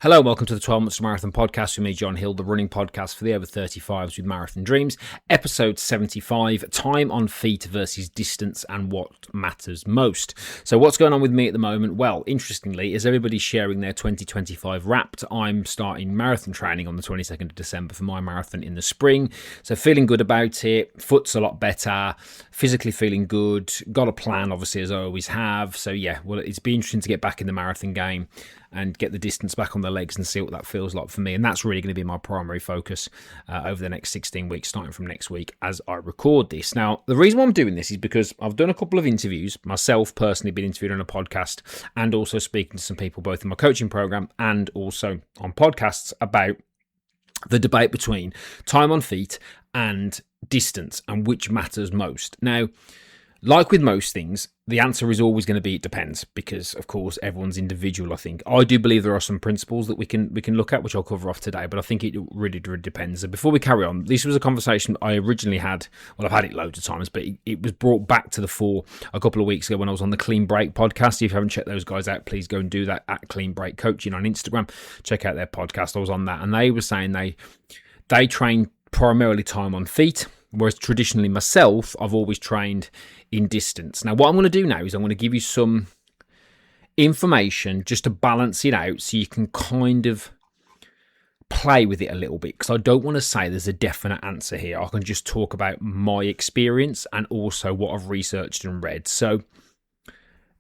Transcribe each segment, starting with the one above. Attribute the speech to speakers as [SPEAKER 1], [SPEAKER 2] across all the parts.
[SPEAKER 1] Hello, welcome to the 12 Months to Marathon podcast with me, John Hill, the running podcast for the over 35s with marathon dreams. Episode 75, time on feet versus distance and what matters most. So what's going on with me at the moment? Well, interestingly, as everybody's sharing their 2025 wrapped, I'm starting marathon training on the 22nd of December for my marathon in the spring. So feeling good about it, foot's a lot better, physically feeling good, got a plan obviously as I always have. So yeah, well, it's been interesting to get back in the marathon game and get the distance back on the legs and see what that feels like for me. And that's really going to be my primary focus over the next 16 weeks, starting from next week as I record this. Now, the reason why I'm doing this is because I've done a couple of interviews, myself personally been interviewed on a podcast, and also speaking to some people both in my coaching program and also on podcasts about the debate between time on feet and distance and which matters most. Now, like with most things, the answer is always going to be it depends, because of course everyone's individual. I think I do believe there are some principles that we can look at, which I'll cover off today, but I think it really depends. So before we carry on, this was a conversation I originally had. Well, I've had it loads of times, but it was brought back to the fore a couple of weeks ago when I was on the Clean Break podcast. If you haven't checked those guys out, please go and do that at Clean Break Coaching on Instagram. Check out their podcast. I was on that, and they were saying they train primarily time on feet, whereas traditionally myself, I've always trained in distance. Now, what I'm going to do now is I'm going to give you some information just to balance it out so you can kind of play with it a little bit, because I don't want to say there's a definite answer here. I can just talk about my experience and also what I've researched and read. So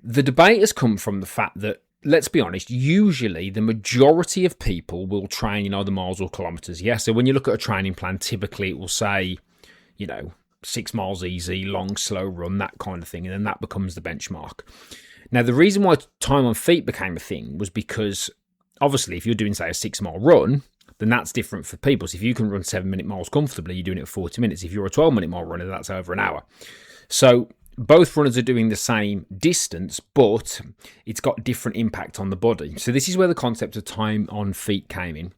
[SPEAKER 1] the debate has come from the fact that, let's be honest, usually the majority of people will train in either miles or kilometers. Yeah, so when you look at a training plan, typically it will say, 6 miles easy, long, slow run, that kind of thing. And then that becomes the benchmark. Now, the reason why time on feet became a thing was because, obviously, if you're doing, say, a 6-mile run, then that's different for people. So if you can run 7-minute miles comfortably, you're doing it for 40 minutes. If you're a 12-minute mile runner, that's over an hour. So both runners are doing the same distance, but it's got different impact on the body. So this is where the concept of time on feet came in,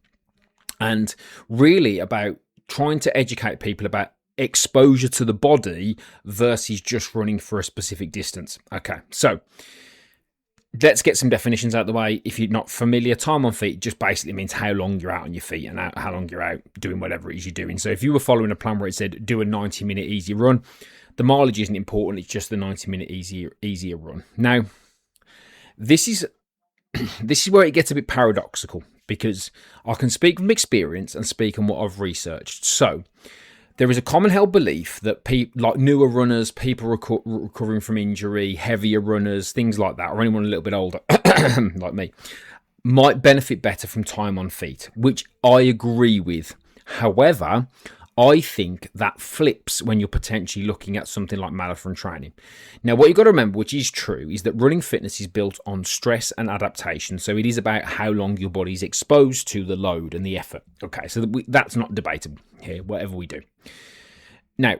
[SPEAKER 1] and really about trying to educate people about exposure to the body versus just running for a specific distance. Okay, so let's get some definitions out of the way. If you're not familiar, time on feet just basically means how long you're out on your feet and how long you're out doing whatever it is you're doing. So if you were following a plan where it said do a 90-minute easy run, the mileage isn't important, it's just the 90-minute easier run. Now, this is where it gets a bit paradoxical, because I can speak from experience and speak on what I've researched. So there is a common held belief that people like newer runners, people recovering from injury, heavier runners, things like that, or anyone a little bit older, like me, might benefit better from time on feet, which I agree with. However, I think that flips when you're potentially looking at something like marathon training. Now, what you've got to remember, which is true, is that running fitness is built on stress and adaptation. So it is about how long your body is exposed to the load and the effort. Okay, so that's not debatable here, whatever we do. Now,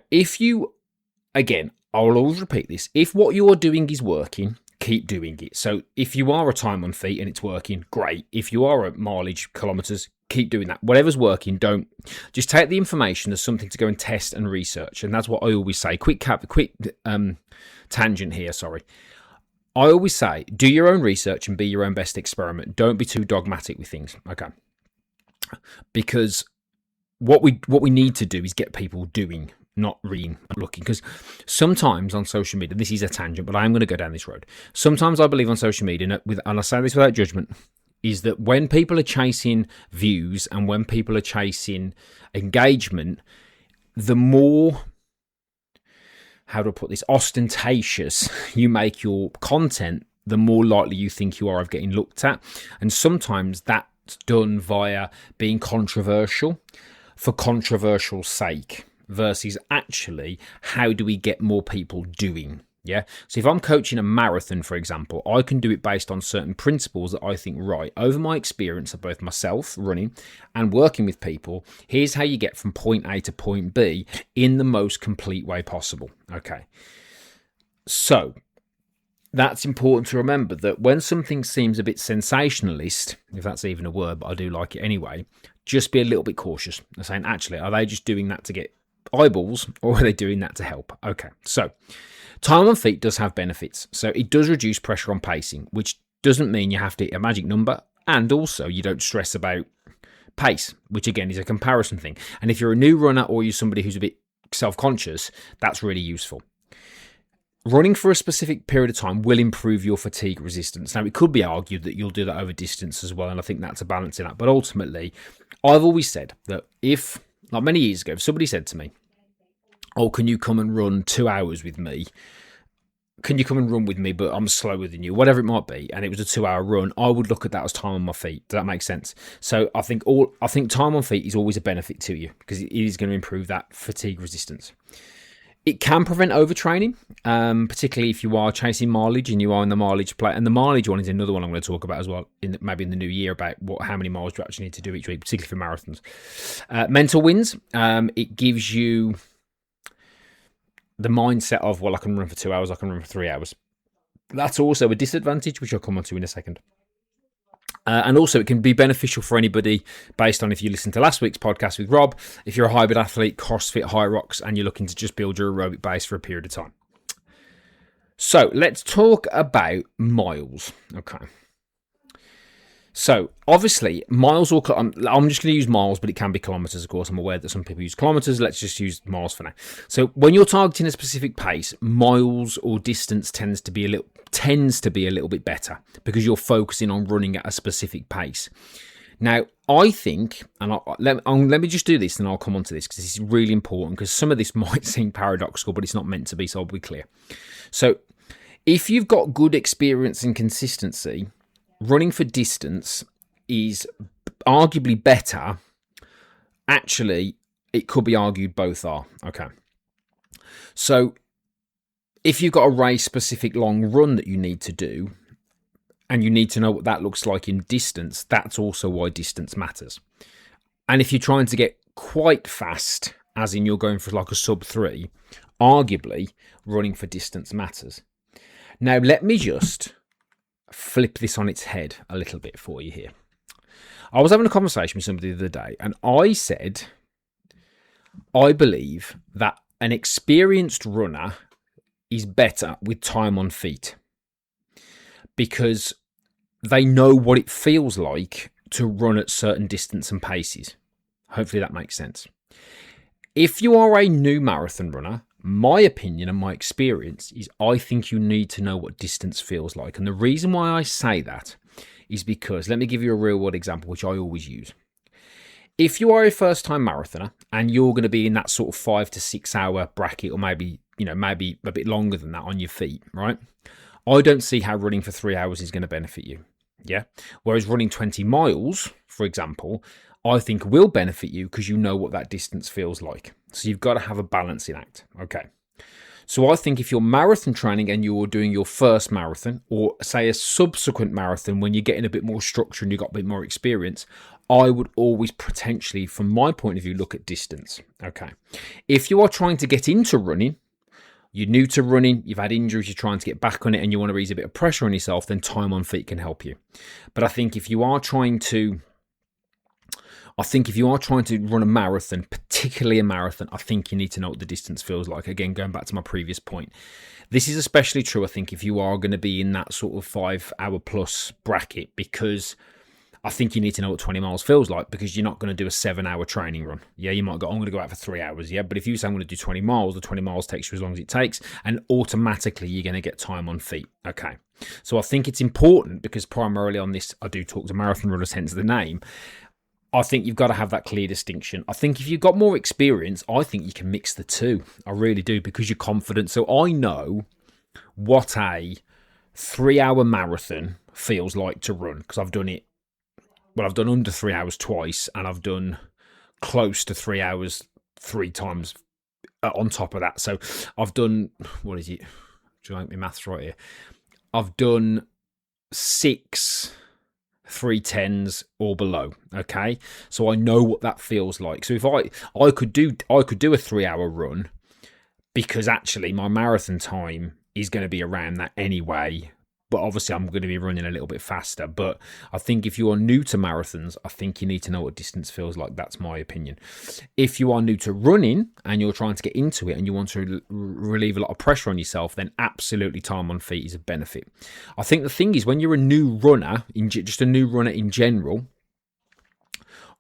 [SPEAKER 1] again, I'll always repeat this, if what you're doing is working, keep doing it. So if you are a time on feet and it's working, great. If you are at mileage, kilometers, keep doing that. Whatever's working, don't just take the information as something to go and test and research. And that's what I always say. Quick tangent here, sorry. I always say, do your own research and be your own best experiment. Don't be too dogmatic with things, okay? Because what we need to do is get people doing, not reading, looking. Because sometimes on social media, this is a tangent, but I am going to go down this road. Sometimes I believe on social media, and I say this without judgment, is that when people are chasing views and when people are chasing engagement, the more, how do I put this, ostentatious you make your content, the more likely you think you are of getting looked at. And sometimes that's done via being controversial for controversial sake versus actually how do we get more people doing. Yeah. So if I'm coaching a marathon, for example, I can do it based on certain principles that I think, right, over my experience of both myself running and working with people, here's how you get from point A to point B in the most complete way possible. Okay. So that's important to remember, that when something seems a bit sensationalist, if that's even a word, but I do like it anyway, just be a little bit cautious. They're saying, actually, are they just doing that to get eyeballs, or are they doing that to help? Okay. So time on feet does have benefits. So it does reduce pressure on pacing, which doesn't mean you have to hit a magic number. And also, you don't stress about pace, which again is a comparison thing. And if you're a new runner or you're somebody who's a bit self-conscious, that's really useful. Running for a specific period of time will improve your fatigue resistance. Now, it could be argued that you'll do that over distance as well, and I think that's a balancing act. But ultimately, I've always said that if, like many years ago, if somebody said to me, oh, can you come and run 2 hours with me? Can you come and run with me, but I'm slower than you, whatever it might be, and it was a 2 hour run, I would look at that as time on my feet. Does that make sense? So I think time on feet is always a benefit to you because it is going to improve that fatigue resistance. It can prevent overtraining, particularly if you are chasing mileage and you are in the mileage play. And the mileage one is another one I'm going to talk about as well, maybe in the new year, about how many miles you actually need to do each week, particularly for marathons. Mental wins, it gives you the mindset of, well, I can run for 2 hours, I can run for 3 hours. That's also a disadvantage, which I'll come on to in a second. And also, it can be beneficial for anybody based on if you listen to last week's podcast with Rob, if you're a hybrid athlete, CrossFit, High Rocks, and you're looking to just build your aerobic base for a period of time. So let's talk about miles. Okay. So obviously, miles or I'm just going to use miles, but it can be kilometers, of course. I'm aware that some people use kilometers. Let's just use miles for now. So when you're targeting a specific pace, miles or distance tends to be a little bit better because you're focusing on running at a specific pace. Now, I think, and let me just do this, and I'll come on to this because this is really important, because some of this might seem paradoxical, but it's not meant to be, so I'll be clear. So if you've got good experience and consistency, running for distance is arguably better. Actually, it could be argued both are. Okay. So if you've got a race-specific long run that you need to do, and you need to know what that looks like in distance, that's also why distance matters. And if you're trying to get quite fast, as in you're going for like a sub 3, arguably running for distance matters. Now, let me just flip this on its head a little bit for you here. I was having a conversation with somebody the other day, and I said, I believe that an experienced runner is better with time on feet because they know what it feels like to run at certain distance and paces. Hopefully that makes sense. If you are a new marathon runner, my opinion and my experience is I think you need to know what distance feels like. And the reason why I say that is because, let me give you a real world example, which I always use. If you are a first time marathoner and you're going to be in that sort of 5 to 6 hour bracket, or maybe a bit longer than that on your feet, right? I don't see how running for 3 hours is going to benefit you. Yeah. Whereas running 20 miles, for example, I think will benefit you because you know what that distance feels like. So you've got to have a balancing act. Okay. So I think if you're marathon training and you're doing your first marathon, or say a subsequent marathon when you're getting a bit more structure and you've got a bit more experience, I would always potentially, from my point of view, look at distance. Okay. If you are trying to get into running, you're new to running, you've had injuries, you're trying to get back on it, and you want to ease a bit of pressure on yourself, then time on feet can help you. But I think if you are trying to run a marathon, particularly a marathon, I think you need to know what the distance feels like. Again, going back to my previous point, this is especially true, I think, if you are going to be in that sort of 5 hour plus bracket, because I think you need to know what 20 miles feels like, because you're not going to do a 7 hour training run. Yeah, you might go, I'm going to go out for 3 hours. Yeah, but if you say I'm going to do 20 miles, the 20 miles takes you as long as it takes, and automatically you're going to get time on feet. Okay. So I think it's important, because primarily on this, I do talk to marathon runners, hence the name. I think you've got to have that clear distinction. I think if you've got more experience, I think you can mix the two. I really do, because you're confident. So I know what a 3 hour marathon feels like to run, because I've done it. Well, I've done under 3 hours twice, and I've done close to 3 hours 3 times on top of that. So I've done, what is it? Do you like my maths right here? I've done 6 310s or below. Okay, so I know what that feels like. So if I could do a 3 hour run, because actually my marathon time is going to be around that anyway, but obviously I'm going to be running a little bit faster. But I think if you are new to marathons, I think you need to know what distance feels like. That's my opinion. If you are new to running and you're trying to get into it and you want to relieve a lot of pressure on yourself, then absolutely time on feet is a benefit. I think the thing is, when you're a new runner, just a new runner in general,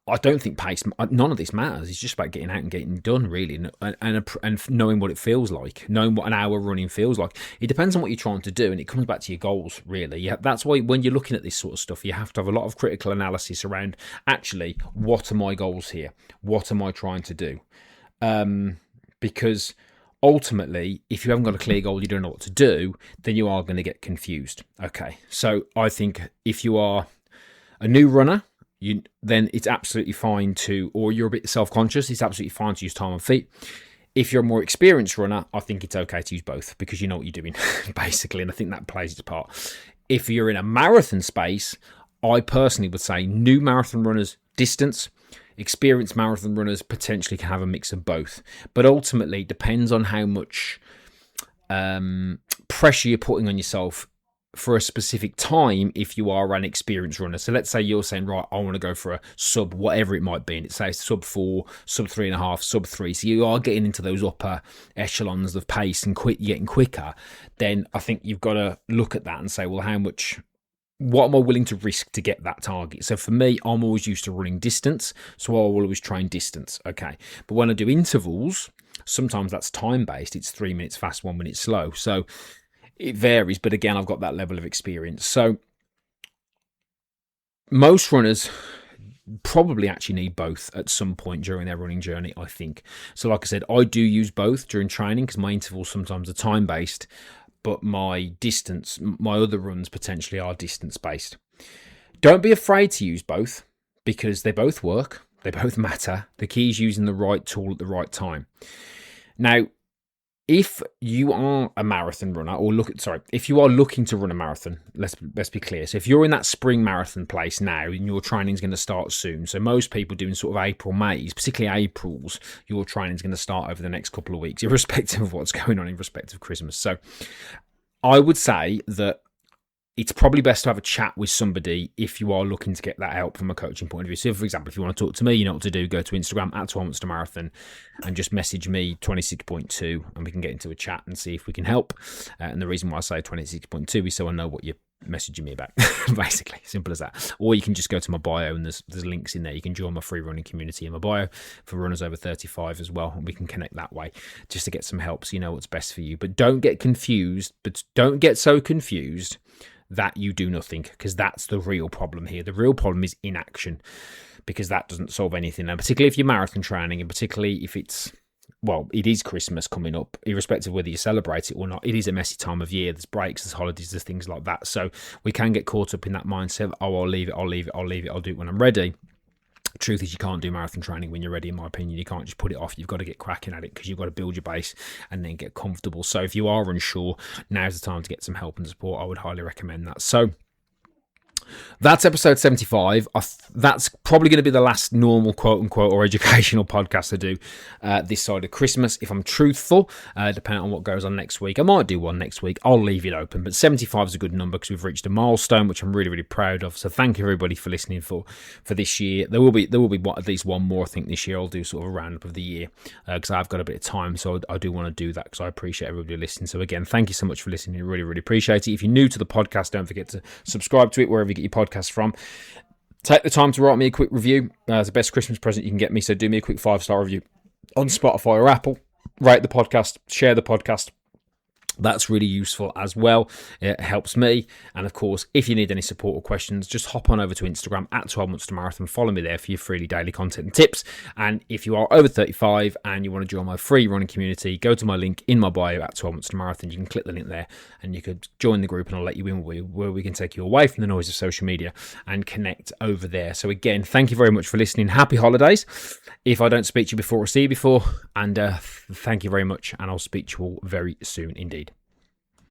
[SPEAKER 1] I don't think pace, none of this matters. It's just about getting out and getting done, really, and knowing what it feels like, knowing what an hour running feels like. It depends on what you're trying to do, and it comes back to your goals, really. That's why when you're looking at this sort of stuff, you have to have a lot of critical analysis around, actually, what are my goals here? What am I trying to do? Because ultimately, if you haven't got a clear goal, you don't know what to do, then you are going to get confused. Okay, so I think if you are a new runner, then it's absolutely fine to, or you're a bit self-conscious, it's absolutely fine to use time on feet. If you're a more experienced runner, I think it's okay to use both because you know what you're doing, basically, and I think that plays its part. If you're in a marathon space, I personally would say new marathon runners, distance. Experienced marathon runners potentially can have a mix of both. But ultimately, it depends on how much pressure you're putting on yourself for a specific time if you are an experienced runner. So let's say you're saying, right, I want to go for a sub, whatever it might be, and it says sub 4, sub 3.5, sub 3. So you are getting into those upper echelons of pace and you're getting quicker. Then I think you've got to look at that and say, well, what am I willing to risk to get that target? So for me, I'm always used to running distance, so I will always train distance, okay? But when I do intervals, sometimes that's time-based. It's 3 minutes fast, 1 minute slow. So it varies, but again, I've got that level of experience. So most runners probably actually need both at some point during their running journey, I think. So like I said, I do use both during training because my intervals sometimes are time-based, but my other runs potentially are distance-based. Don't be afraid to use both because they both work. They both matter. The key is using the right tool at the right time. Now, if you are a marathon runner, if you are looking to run a marathon, let's be clear. So if you're in that spring marathon place now and your training is going to start soon, so most people doing sort of April, Mays, particularly Aprils, your training is going to start over the next couple of weeks, irrespective of what's going on in respect of Christmas. So I would say that it's probably best to have a chat with somebody if you are looking to get that help from a coaching point of view. So, for example, if you want to talk to me, you know what to do. Go to Instagram at 12 Months to Marathon and just message me 26.2 and we can get into a chat and see if we can help. And the reason why I say 26.2 is so I know what you're messaging me about, basically. Simple as that. Or you can just go to my bio and there's links in there. You can join my free running community in my bio for runners over 35 as well. And we can connect that way just to get some help so you know what's best for you. But don't get confused. But don't get so confused that you do nothing, because that's the real problem here. The real problem is inaction, because that doesn't solve anything. And particularly if you're marathon training, and particularly if it is Christmas coming up, irrespective of whether you celebrate it or not, it is a messy time of year. There's breaks, there's holidays, there's things like that. So we can get caught up in that mindset of, I'll leave it, I'll do it when I'm ready. Truth is, you can't do marathon training when you're ready, in my opinion. You can't just put it off. You've got to get cracking at it because you've got to build your base and then get comfortable. So if you are unsure, now's the time to get some help and support. I would highly recommend that. So that's episode 75. That's probably going to be the last normal quote-unquote or educational podcast I do this side of Christmas. If I'm truthful, depending on what goes on next week, I might do one next week. I'll leave it open. But 75 is a good number because we've reached a milestone, which I'm really, really proud of. So thank you, everybody, for listening for this year. There will be at least one more, I think, this year. I'll do sort of a roundup of the year because I've got a bit of time. So I do want to do that because I appreciate everybody listening. So again, thank you so much for listening. I really, really appreciate it. If you're new to the podcast, don't forget to subscribe to it wherever you get your podcast from. Take the time to write me a quick review. It's the best Christmas present you can get me, so do me a quick 5-star review on Spotify or Apple. Rate the podcast, share the podcast. That's really useful as well. It helps me. And of course, if you need any support or questions, just hop on over to Instagram at 12 Months to Marathon. Follow me there for your free daily content and tips. And if you are over 35 and you want to join my free running community, go to my link in my bio at 12 Months to Marathon. You can click the link there and you could join the group and I'll let you in where we can take you away from the noise of social media and connect over there. So again, thank you very much for listening. Happy holidays. If I don't speak to you before or see you before, and thank you very much. And I'll speak to you all very soon indeed.